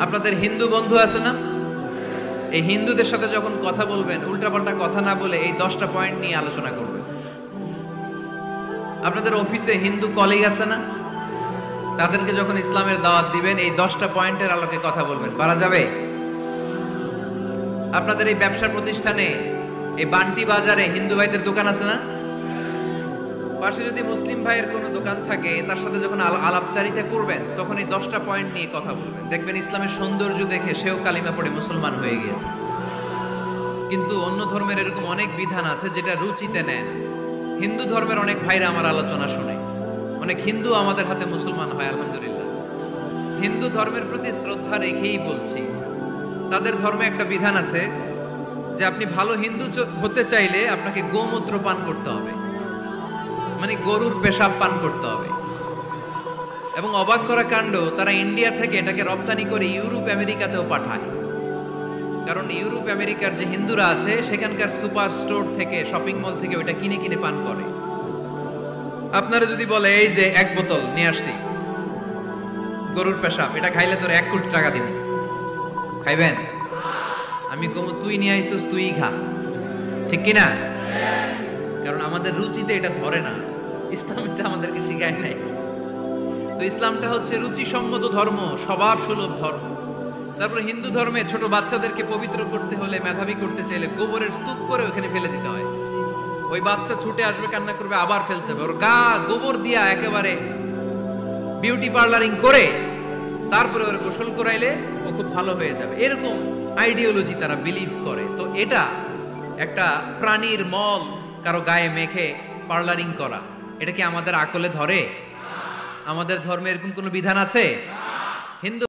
আপনাদের হিন্দু বন্ধু আছে না? এই হিন্দুদের সাথে যখন কথা বলবেন উল্টাপাল্টা কথা না বলে এই 10টা পয়েন্ট নিয়ে আলোচনা করবেন। আপনাদের অফিসে হিন্দু কলিগ আছে না? তাদেরকে যখন ইসলামের দাওয়াত দিবেন এই 10টা পয়েন্টের আলোকে কথা বলবেন, পারা যাবে? আপনাদের এই ব্যবসা প্রতিষ্ঠানে এই বান্টি বাজারে হিন্দু ভাইদের দোকান আছে না? পাশে যদি মুসলিম ভাইয়ের কোনো দোকান থাকে তার সাথে যখন আলাপচারিতা করবেন তখন এই 10টা পয়েন্ট নিয়ে কথা বলবেন। দেখবেন ইসলামের সৌন্দর্য দেখে সেও কালিমা পড়ে মুসলমান হয়ে গিয়েছে। কিন্তু অন্য ধর্মের এরকম অনেক বিধান আছে যেটা রুচিতে নেন। হিন্দু ধর্মের অনেক ভাইরা আমার আলোচনা শুনে, অনেক হিন্দু আমাদের হাতে মুসলমান হয় আলহামদুলিল্লাহ। হিন্দু ধর্মের প্রতি শ্রদ্ধা রেখেই বলছি, তাদের ধর্মে একটা বিধান আছে যে আপনি ভালো হিন্দু হতে চাইলে আপনাকে গোমূত্র পান করতে হবে, মানে গরুর পেশাব পান করতে হবে। এবং অবাক করা কাণ্ড, তারা ইন্ডিয়া থেকে এটাকে রপ্তানি করে ইউরোপ আমেরিকাতেও পাঠায়। কারণ ইউরোপ আমেরিকার যে হিন্দুরা আছে সেখানকার সুপার স্টোর থেকে, শপিং মল থেকে ওইটা কিনে কিনে পান করে। আপনারা যদি বলে এই যে 1 বোতল নিয়ে আসছি গরুর পেশাব, এটা খাইলে তোর 1 কোটি টাকা দিব, খাইবেন? আমি কমু তুই নিয়ে আইসস, তুই খা, ঠিক কিনা? কারণ আমাদের রুচিতে এটা ধরে না, ইসলামটা আমাদেরকে শিখায় নাই। তো ইসলামটা হচ্ছে রুচিসম্মত ধর্ম, স্বভাব সুলভ ধর্ম। তারপরে হিন্দু ধর্মে ছোট বাচ্চাদেরকে পবিত্র করতে হলে, মেধাবী করতে চাইলে গোবরের স্তূপ করে ওখানে ফেলে দিতে হয়। ওই বাচ্চা ছুটে আসবে, কান্না করবে, আবার ফেলতে হবে। ওর গা গোবর দিয়া একেবারে বিউটি পার্লারিং করে তারপরে ওর গোসল করাইলে ও খুব ভালো হয়ে যাবে, এরকম আইডিওলজি তারা বিলিভ করে। তো এটা একটা প্রাণীর মল কারো গায়ে মেখে পার্লারিং করা, এটা কি আমাদের আকলে ধরে? আমাদের ধর্মে এরকম কোনো বিধান আছে? হিন্দু